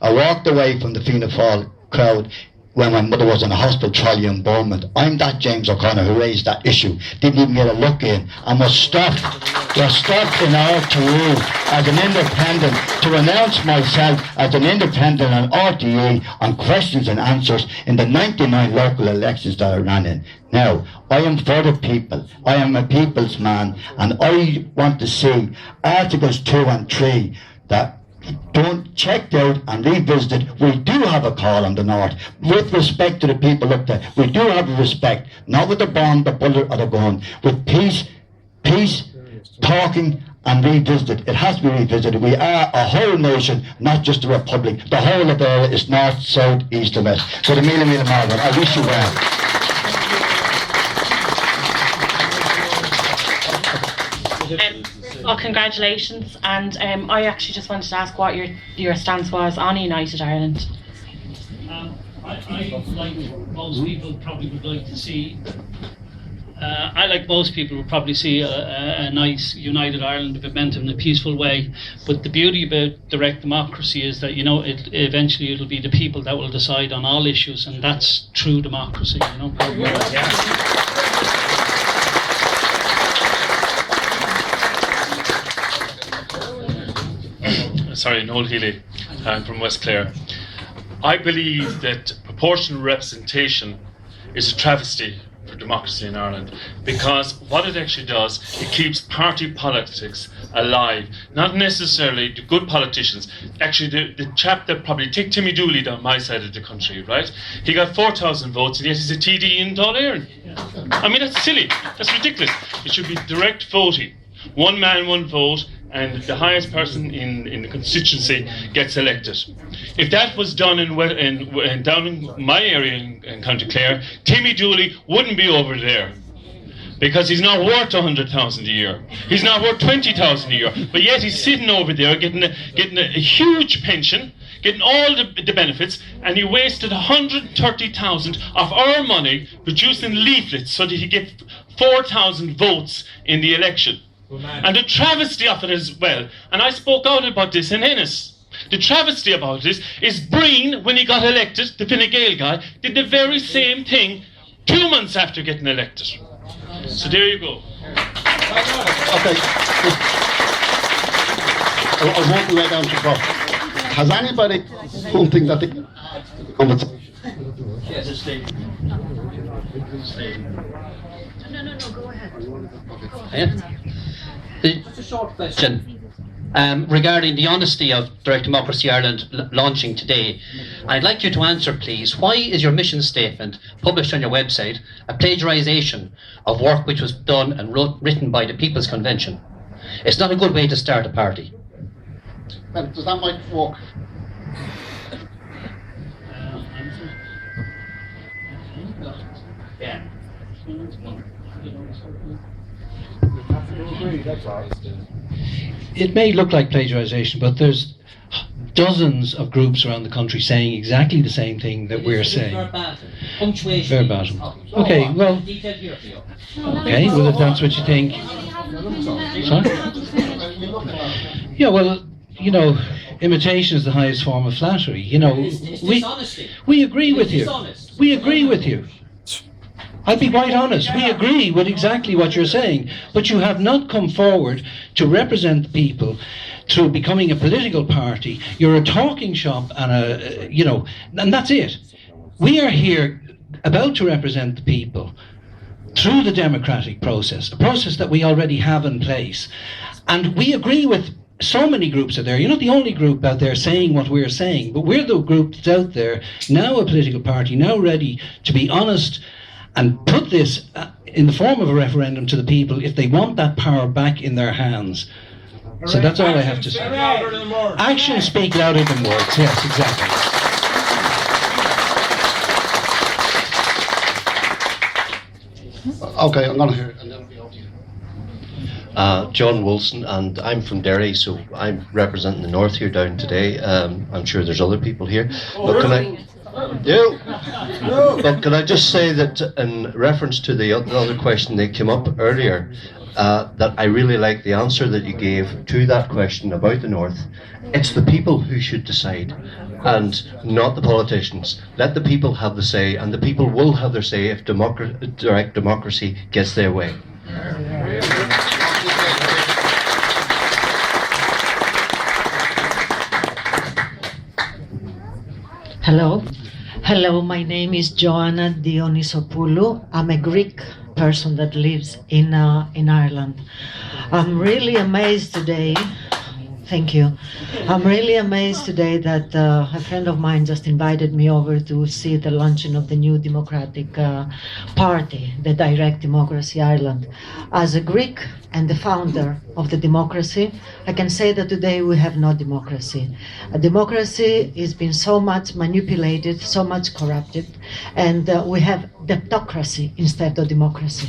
walked away from the Fianna Fáil crowd when my mother was on a hospital trolley in Beaumont. I'm that James O'Connor who raised that issue. Didn't even get a look in. And was stopped. Was stopped in RTE as an independent to announce myself as an independent on RTE on questions and answers in the 99 local elections that I ran in. Now, I am for the people. I am a people's man, and I want to see Articles 2 and 3 that don't checked out and revisited. We do have a call on the north with respect to the people up there. We do have a respect, not with the bomb, the bullet or the gun, with peace, talking and revisited. It has to be revisited. We are a whole nation, not just a republic. The whole of Ireland is north, south, east and west. So the Mila Margaret, I wish you well. Well, congratulations, and I actually just wanted to ask what your stance was on United Ireland. I like most people probably would like to see. I like most people would probably see a nice united Ireland if it meant in a peaceful way. But the beauty about direct democracy is that eventually it'll be the people that will decide on all issues, and that's true democracy. Sorry, Noel Healy. I'm from West Clare. I believe that proportional representation is a travesty for democracy. democracy in Ireland, because what it actually does, it keeps party politics alive. Not necessarily the good politicians. Actually, the chap that probably take Timmy Dooley down my side of the country, right? He got 4,000 votes, and yet he's a TD in Dáil Éireann. I mean, that's silly. That's ridiculous. It should be direct voting. One man, one vote, and the highest person in the constituency gets elected. If that was done down in my area in County Clare, Timmy Dooley wouldn't be over there. Because he's not worth 100,000 a year. He's not worth 20,000 a year. But yet he's sitting over there getting a huge pension, getting all the benefits, and he wasted 130,000 of our money producing leaflets so that he get 4,000 votes in the election. And the travesty of it as well, and I spoke out about this in Ennis. The travesty about this is Breen, when he got elected, the Fine Gael guy, did the very same thing 2 months after getting elected. So there you go. Okay. I was walking right down to the top. Has anybody something that they conversation? Yes, stay. No, go ahead. Just a short question regarding the honesty of Direct Democracy Ireland launching today. I'd like you to answer, please, why is your mission statement published on your website a plagiarisation of work which was done and written by the People's Convention? It's not a good way to start a party. Does that mic work? Yeah. It may look like plagiarisation, but there's dozens of groups around the country saying exactly the same thing that we're saying. Verbatim. Okay, well, okay, well, if that's what you think. Sorry? Yeah, well, you know, imitation is the highest form of flattery. You know, we agree with you. We agree with you. I'll be quite honest, we agree with exactly what you're saying, but you have not come forward to represent the people through becoming a political party. You're a talking shop and and that's it. We are here about to represent the people through the democratic process, a process that we already have in place. And we agree with so many groups out there. You're not the only group out there saying what we're saying, but we're the group that's out there, now a political party, now ready to be honest and put this in the form of a referendum to the people if they want that power back in their hands. So that's all I have to say. Actions speak louder than words. Yes, exactly. Okay, I'm going to hear it and then it'll be over to you. John Wilson, and I'm from Derry, so I'm representing the north here down today. I'm sure there's other people here. But can I... But can I just say that in reference to the other question that came up earlier, that I really like the answer that you gave to that question about the North. It's the people who should decide, and not the politicians. Let the people have the say, and the people will have their say if direct democracy gets their way. Hello, my name is Joanna Dionisopoulou. I'm a Greek person that lives in Ireland. I'm really amazed today. Thank you. I'm really amazed today that a friend of mine just invited me over to see the launching of the new Democratic Party, the Direct Democracy Ireland. As a Greek and the founder of the democracy, I can say that today we have no democracy. A democracy has been so much manipulated, so much corrupted, and we have debtocracy instead of democracy.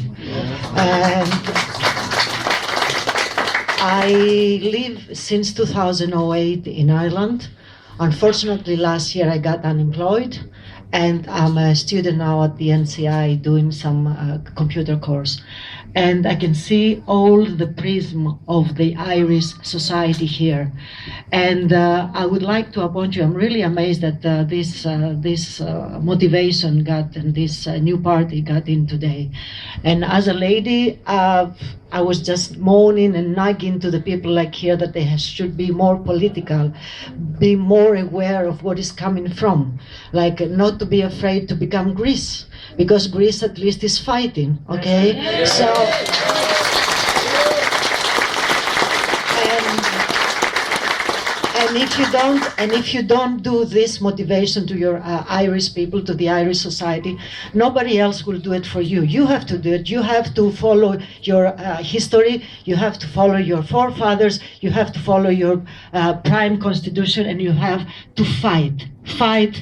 I live since 2008 in Ireland. Unfortunately, last year I got unemployed, and I'm a student now at the NCI doing some computer course. And I can see all the prism of the Irish society here. And I would like to appoint you. I'm really amazed that this motivation got and this new party got in today. And as a lady, I was just moaning and nagging to the people like here that they should be more political, be more aware of what is coming from, like not to be afraid to become Greece. because Greece at least is fighting, okay? So, and if you don't do this motivation to your Irish people, to the Irish society, nobody else will do it for you. You have to do it. You have to follow your history. You have to follow your forefathers. You have to follow your prime constitution, and you have to fight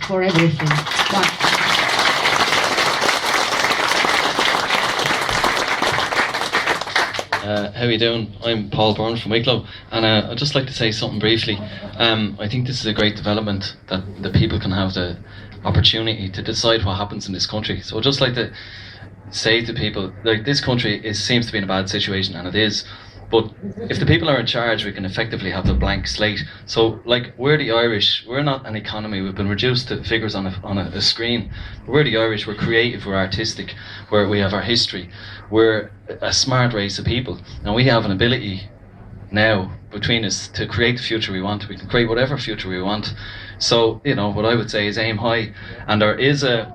for everything. How are you doing? I'm Paul Byrne from Wicklow, and I'd just like to say something briefly. I think this is a great development that the people can have the opportunity to decide what happens in this country. So I'd just like to say to people, like, this country seems to be in a bad situation, and it is. But if the people are in charge, we can effectively have the blank slate. So, like, we're the Irish. We're not an economy. We've been reduced to figures on a screen. We're the Irish. We're creative. We're artistic. We have our history. We're a smart race of people, and we have an ability now between us to create the future we want. We can create whatever future we want. So, you know, what I would say is aim high, and there is a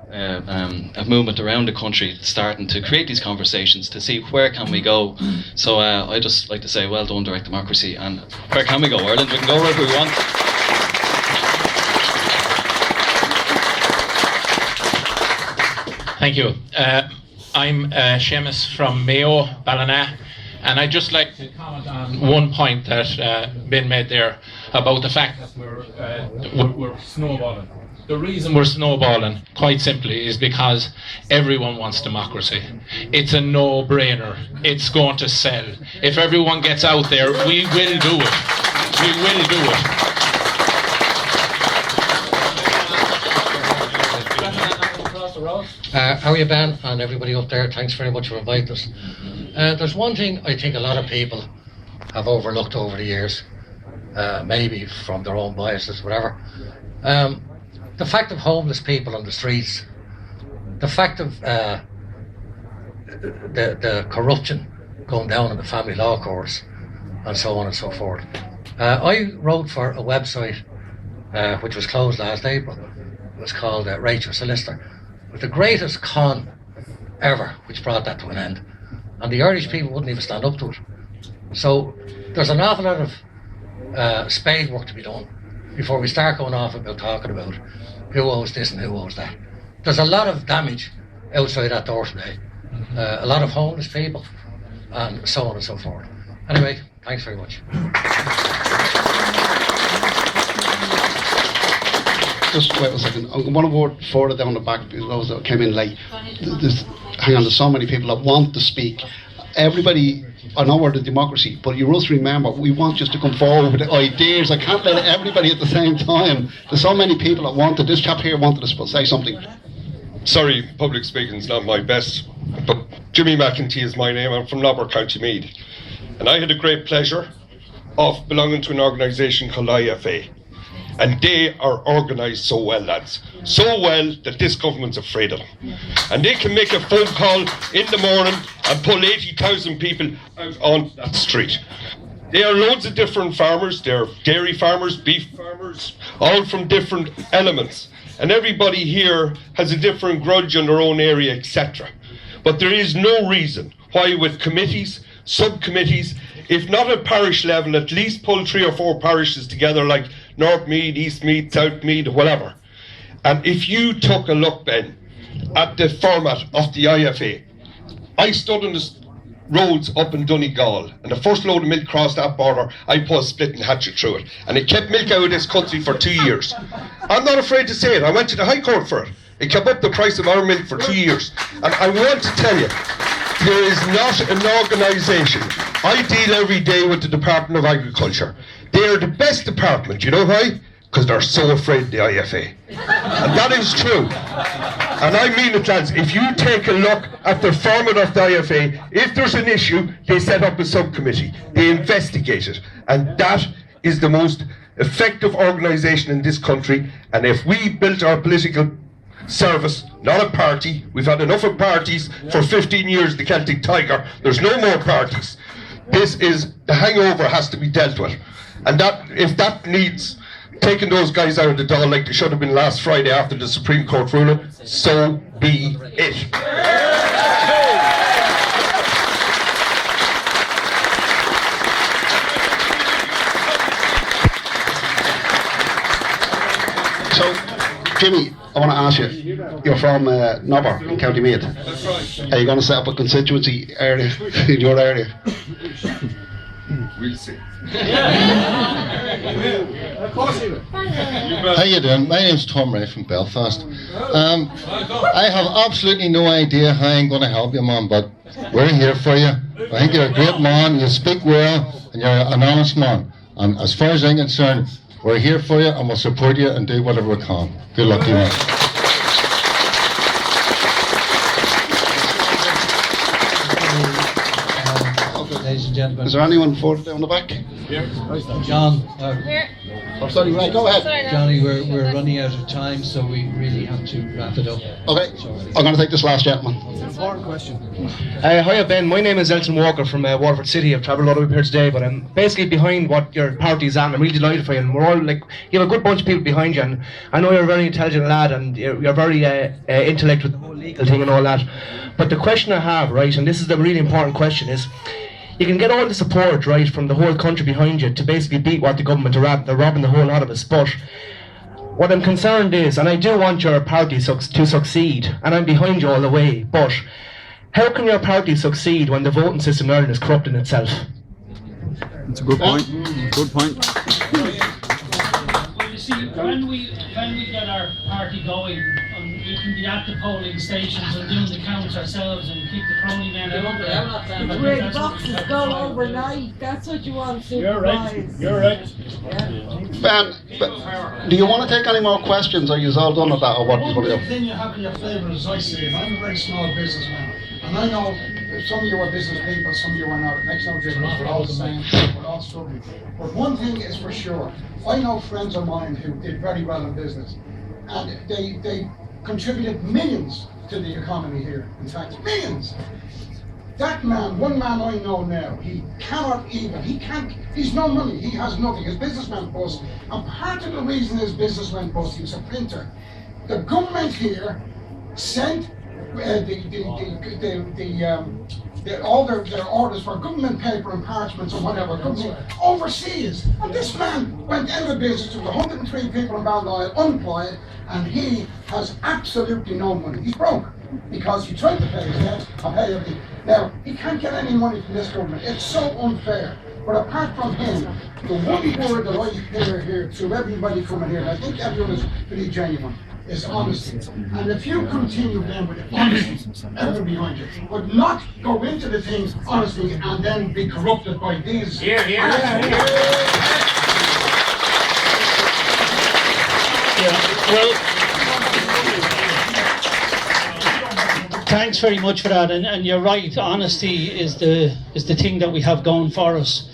movement around the country starting to create these conversations to see where can we go. So I just like to say, well done, Direct Democracy, and where can we go, Ireland? We can go wherever we want. Thank you. I'm Seamus from Mayo, Ballina, and I'd just like to comment on one point that Ben made there about the fact that we're snowballing. The reason we're snowballing, quite simply, is because everyone wants democracy. It's a no-brainer. It's going to sell. If everyone gets out there, we will do it. We will do it. How are you, Ben, and everybody up there? Thanks very much for inviting us. There's one thing I think a lot of people have overlooked over the years, maybe from their own biases, whatever. The fact of homeless people on the streets, the fact of the corruption going down in the family law courts, and so on and so forth. I wrote for a website which was closed last April. It was called Rachel Solicitor. It was the greatest con ever which brought that to an end. And the Irish people wouldn't even stand up to it. So there's an awful lot of spade work to be done before we start going off about talking about who owes this and who owes that. There's a lot of damage outside that door today. A lot of homeless people and so on and so forth. Anyway, thanks very much. Just wait a second. I want to go further down the back because those that came in late. Hang on, there's so many people that want to speak. Everybody, I know we're the democracy, but you must remember, we want just to come forward with ideas. I can't let everybody at the same time. There's so many people that wanted, this chap here wanted to say something. Sorry, public speaking's not my best, but Jimmy McEntee is my name. I'm from Lobber, County Meath. And I had a great pleasure of belonging to an organisation called IFA. And they are organised so well, lads. So well that this government's afraid of them. And they can make a phone call in the morning and pull 80,000 people out on that street. There are loads of different farmers. There are dairy farmers, beef farmers, all from different elements. And everybody here has a different grudge in their own area, etc. But there is no reason why with committees, subcommittees, if not at parish level, at least pull 3 or 4 parishes together like North Meath, East Meath, South Meath, whatever. And if you took a look, Ben, at the format of the IFA, I stood on the roads up in Donegal, and the first load of milk crossed that border, I put a split and hatchet through it. And it kept milk out of this country for 2 years. I'm not afraid to say it. I went to the High Court for it. It kept up the price of our milk for 2 years. And I want to tell you, there is not an organisation. I deal every day with the Department of Agriculture. They are the best department. You know why? Because they're so afraid of the IFA. And that is true. And I mean it, lads. If you take a look at the format of the IFA, if there's an issue, they set up a subcommittee. They investigate it. And that is the most effective organisation in this country. And if we built our political service, not a party. We've had enough of parties for 15 years, the Celtic Tiger. There's no more parties. This is, the hangover has to be dealt with. And that, if that needs taking those guys out of the Dáil like they should have been last Friday after the Supreme Court ruling, so be it. So, Jimmy, I want to ask you, you're from Nobber in County Meath. That's right. Are you going to set up a constituency area in your area? We'll see. How you doing? My name's Tom Ray from Belfast. I have absolutely no idea how I'm going to help you, man, but we're here for you. I think you're a great man, you speak well, and you're an honest man. And as far as I'm concerned, we're here for you and we'll support you and do whatever we can. Good luck to you, man. Ladies and gentlemen. Is there anyone further down the back? John. Oh, sorry, right, go ahead. Johnny, we're running out of time, so we really have to wrap it up. Okay, I'm going to take this last gentleman. Important question. Hiya Ben, my name is Elton Walker from Waterford City. I've travelled all the way up here today, but I'm basically behind what your party's at, and I'm really delighted for you. And we're all like, you have a good bunch of people behind you, and I know you're a very intelligent lad, and you're very intellect with the whole legal thing and all that. But the question I have, right, and this is the really important question, is you can get all the support, right, from the whole country behind you to basically beat what the government are at. They're robbing the whole lot of us. But what I'm concerned is, and I do want your party to succeed, and I'm behind you all the way, but how can your party succeed when the voting system in Ireland is corrupt in itself? That's a good point. Good point. Well, you see, when we get our party going, we can be at the polling stations and doing the counts ourselves and keep the crony men out there. Where the boxes go overnight, that's what you want to You're right. You're right. Ben, do you want to take any more questions? Are you all done with that, or what? One thing you have in your favour, as I say, I'm a very small businessman, and I know some of you are business people, some of you are not. It makes no difference. We're all the same. We're all struggling. But one thing is for sure, I know friends of mine who did very well in business, and they contributed millions to the economy here. In fact, millions. That man, one man I know now, he's no money, he has nothing. His business went bust, and part of the reason his business went bust, he was a printer. The government here sent all their orders for government paper and parchments and whatever overseas. And this man went out of business, took 103 people in Ballinasloe unemployed, and he has absolutely no money. He's broke because he tried to pay his debt and pay everything. Now, he can't get any money from this government. It's so unfair. But apart from him, the one word that I hear here through everybody coming here, and I think everyone is really genuine, is honesty. And if you continue then with honesty, everyone behind you, but not go into the things honestly and then be corrupted by these. Well, thanks very much for that, and you're right. Honesty is the thing that we have going for us.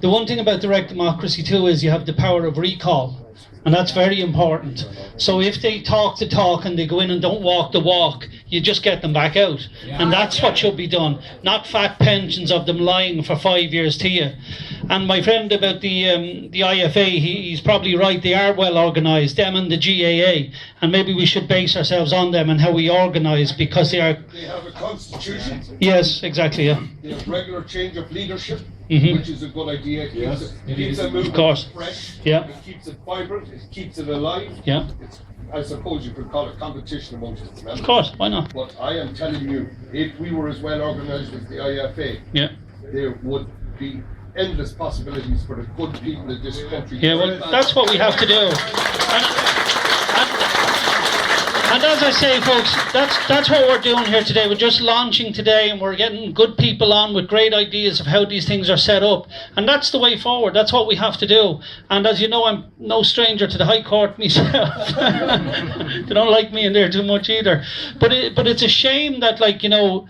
The one thing about direct democracy too is you have the power of recall, and that's very important. So if they talk the talk and they go in and don't walk the walk, you just get them back out, and that's what should be done. Not fat pensions of them lying for 5 years to you. And my friend about the IFA, he's probably right. They are well organised, them and the GAA, and maybe we should base ourselves on them and how we organise, because they are. They have a constitution. Yes, exactly. Yeah. They have regular change of leadership, Mhm. which is a good idea. It keeps it moving Of course. fresh. Yeah. It keeps it vibrant. It keeps it alive. Yeah. I suppose you could call it competition amongst the members. Of course, why not? But I am telling you, if we were as well organised as the IFA, Yeah. there would be endless possibilities for the good people of this country. Yeah, well, that's what we have to do. And as I say, folks, that's what we're doing here today. We're just launching today, and we're getting good people on with great ideas of how these things are set up. And that's the way forward. That's what we have to do. And as you know, I'm no stranger to the High Court myself. They don't like me in there too much either. But it's a shame that, like, you know,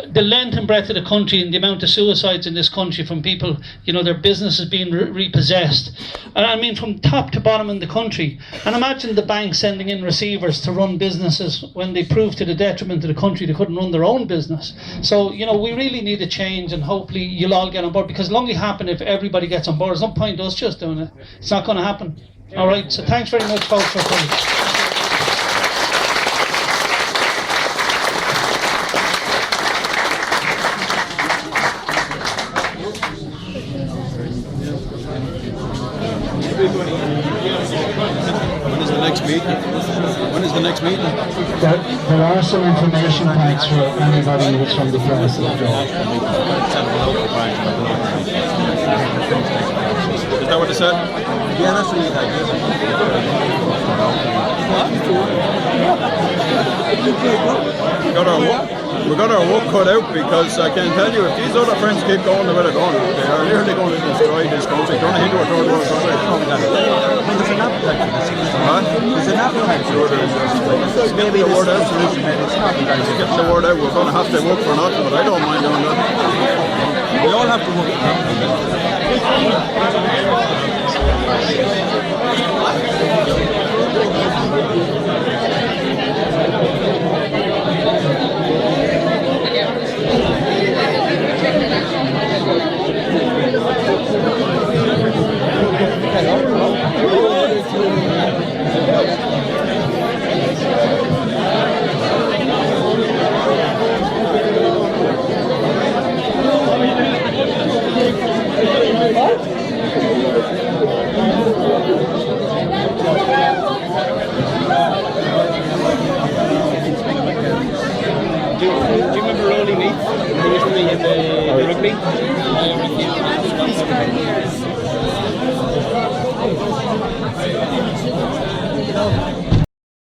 the length and breadth of the country and the amount of suicides in this country from people, you know, their businesses being repossessed. And I mean, from top to bottom in the country. And imagine the banks sending in receivers to run businesses when they proved to the detriment of the country they couldn't run their own business. So, you know, we really need a change, and hopefully you'll all get on board, because it'll only happen if everybody gets on board. There's no point us just doing it. It's not going to happen. All right, so thanks very much, folks, for coming. When is the next meeting? When is the next meeting? There are some information packs for anybody who's from the press that job. Is that what they said? Yeah, that's what you had. We got our work cut out, because I can tell you, if these other friends keep going the way they're going, they are nearly going to destroy this country. They're going to hit our third world country. There's an appetite for this. There's an appetite for this. Get the word out. Get the word out. We're going to have to work for nothing, but I don't mind doing that. We all have to work for nothing.